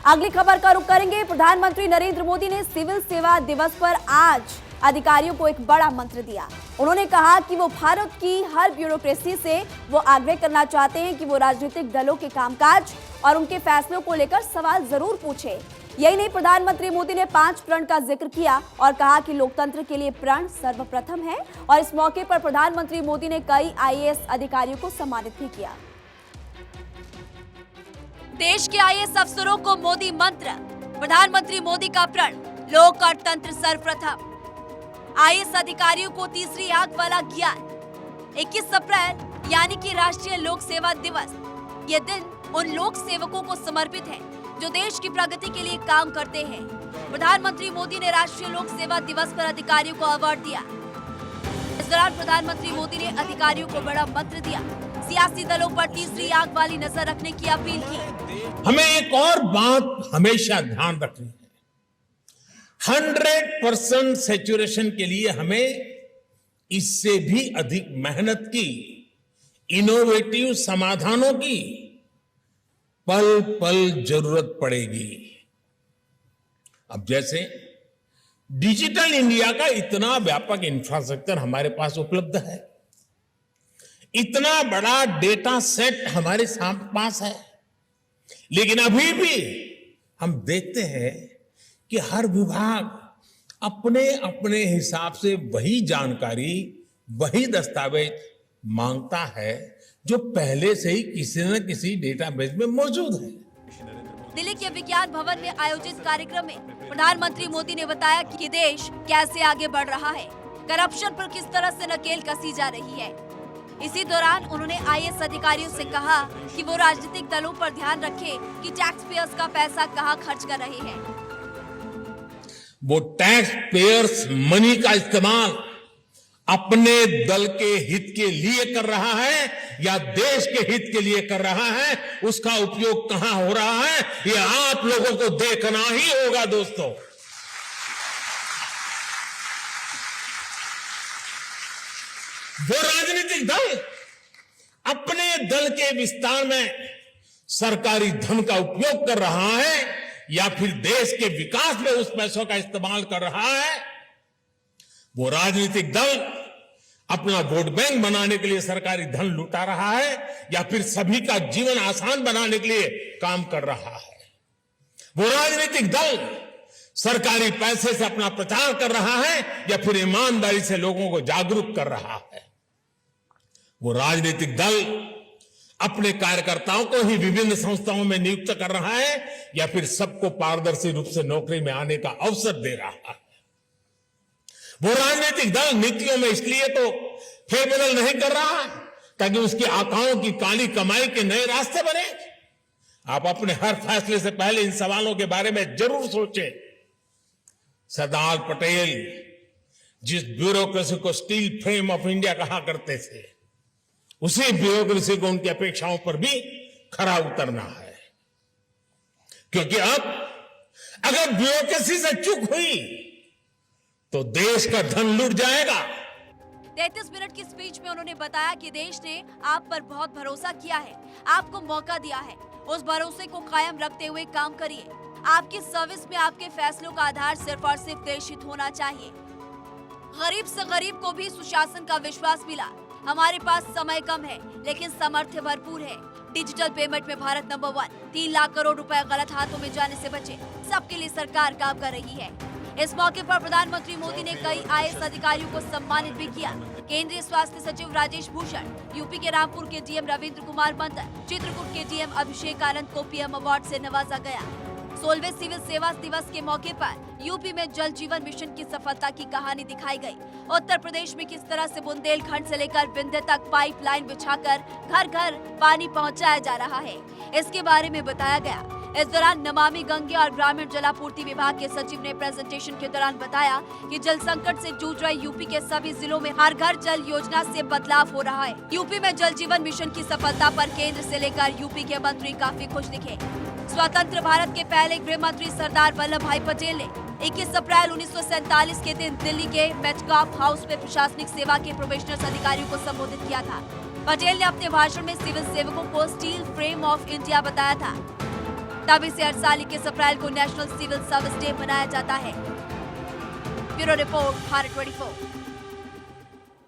अगली खबर का रुख करेंगे। प्रधानमंत्री नरेंद्र मोदी ने सिविल सेवा दिवस पर आज अधिकारियों को एक बड़ा मंत्र दिया। उन्होंने कहा कि वो भारत की हर ब्यूरोक्रेसी से वो आग्रह करना चाहते हैं कि वो राजनीतिक दलों के कामकाज और उनके फैसलों को लेकर सवाल जरूर पूछे। यही नहीं, प्रधानमंत्री मोदी ने 5 प्रण का जिक्र किया और कहा कि लोकतंत्र के लिए प्रण सर्वप्रथम है। और इस मौके पर प्रधानमंत्री मोदी ने कई आईएएस अधिकारियों को सम्मानित भी किया। देश के आईएएस अफसरों को मोदी मंत्र, प्रधानमंत्री मोदी का प्रण, लोक और तंत्र सर्वप्रथम। आईएएस अधिकारियों को तीसरी आंख वाला ज्ञान। 21 अप्रैल यानी कि राष्ट्रीय लोक सेवा दिवस। ये दिन उन लोक सेवकों को समर्पित है जो देश की प्रगति के लिए काम करते हैं। प्रधानमंत्री मोदी ने राष्ट्रीय लोक सेवा दिवस पर अधिकारियों को अवार्ड दिया। इस दौरान प्रधानमंत्री मोदी ने अधिकारियों को बड़ा मंत्र दिया, सियासी दलों पर तीसरी आंख वाली नजर रखने की अपील की। हमें एक और बात हमेशा ध्यान रखनी है, 100% सैचुरेशन के लिए हमें इससे भी अधिक मेहनत की, इनोवेटिव समाधानों की पल पल जरूरत पड़ेगी। अब जैसे डिजिटल इंडिया का इतना व्यापक इंफ्रास्ट्रक्चर हमारे पास उपलब्ध है, इतना बड़ा डेटा सेट हमारे पास है, लेकिन अभी भी हम देखते हैं कि हर विभाग अपने अपने हिसाब से वही जानकारी, वही दस्तावेज मांगता है जो पहले से ही किसी न किसी डेटाबेस में मौजूद है। दिल्ली के विज्ञान भवन में आयोजित कार्यक्रम में प्रधानमंत्री मोदी ने बताया कि देश कैसे आगे बढ़ रहा है, करप्शन पर किस तरह से नकेल कसी जा रही है। इसी दौरान उन्होंने आईएएस अधिकारियों से कहा कि वो राजनीतिक दलों पर ध्यान रखें कि टैक्स पेयर्स का पैसा कहां खर्च कर रहे हैं। वो टैक्स पेयर्स मनी का इस्तेमाल अपने दल के हित के लिए कर रहा है या देश के हित के लिए कर रहा है, उसका उपयोग कहां हो रहा है, ये आप लोगों को देखना ही होगा। दोस्तों, वो राजनीतिक दल अपने दल के विस्तार में सरकारी धन का उपयोग कर रहा है या फिर देश के विकास में उस पैसों का इस्तेमाल कर रहा है, वो राजनीतिक दल अपना वोट बैंक बनाने के लिए सरकारी धन लुटा रहा है या फिर सभी का जीवन आसान बनाने के लिए काम कर रहा है, वो राजनीतिक दल सरकारी पैसे से अपना प्रचार कर रहा है या फिर ईमानदारी से लोगों को जागरूक कर रहा है, वो राजनीतिक दल अपने कार्यकर्ताओं को ही विभिन्न संस्थाओं में नियुक्त कर रहा है या फिर सबको पारदर्शी रूप से नौकरी में आने का अवसर दे रहा है। वो राजनीतिक दल नीतियों में इसलिए तो फेरबदल नहीं कर रहा ताकि उसकी आकाओं की काली कमाई के नए रास्ते बने। आप अपने हर फैसले से पहले इन सवालों के बारे में जरूर सोचें। सरदार पटेल जिस ब्यूरोक्रेसी को स्टील फ्रेम ऑफ इंडिया कहा करते थे, उसी ब्यूरोक्रेसी को उनकी अपेक्षाओं पर भी खरा उतरना है, क्योंकि अब अगर ब्यूरोक्रेसी से चूक हुई तो देश का धन लूट जाएगा। 33 मिनट की स्पीच में उन्होंने बताया कि देश ने आप पर बहुत भरोसा किया है, आपको मौका दिया है, उस भरोसे को कायम रखते हुए काम करिए। आपकी सर्विस में आपके फैसलों का आधार सिर्फ और सिर्फ देश हित होना चाहिए। गरीब से गरीब को भी सुशासन का विश्वास मिला। हमारे पास समय कम है लेकिन सामर्थ्य भरपूर है। डिजिटल पेमेंट में भारत नंबर 1, 3 लाख करोड़ रुपए गलत हाथों में जाने से बचे, सबके लिए सरकार काम कर रही है। इस मौके पर प्रधानमंत्री मोदी ने कई आईएएस अधिकारियों को सम्मानित भी किया। केंद्रीय स्वास्थ्य सचिव राजेश भूषण, यूपी के रामपुर के डीएम रविंद्र कुमार मंडल, चित्रकूट के डीएम अभिषेक आनंद को पीएम अवार्ड से नवाजा गया। 16वें सिविल सेवा दिवस के मौके पर यूपी में जल जीवन मिशन की सफलता की कहानी दिखाई गई। उत्तर प्रदेश में किस तरह से बुंदेलखंड से लेकर विंध्य तक पाइपलाइन बिछाकर घर घर पानी पहुंचाया जा रहा है, इसके बारे में बताया गया। इस दौरान नमामि गंगे और ग्रामीण जलापूर्ति विभाग के सचिव ने प्रेजेंटेशन के दौरान बताया कि जल संकट से जूझ रहे यूपी के सभी जिलों में हर घर जल योजना से बदलाव हो रहा है। यूपी में जल जीवन मिशन की सफलता पर केंद्र से लेकर यूपी के मंत्री काफी खुश दिखे। स्वतंत्र भारत के पहले गृह मंत्री सरदार वल्लभ भाई पटेल ने 21 अप्रैल 1947 के दिन दिल्ली के मेटकाफ हाउस में प्रशासनिक सेवा के प्रोबेशनर्स अधिकारियों को संबोधित किया था। पटेल ने अपने भाषण में सिविल सेवकों को स्टील फ्रेम ऑफ इंडिया बताया था। तभी से हर साल 21 अप्रैल को नेशनल सिविल सर्विस डे मनाया जाता है। Bureau report, Bharat 24।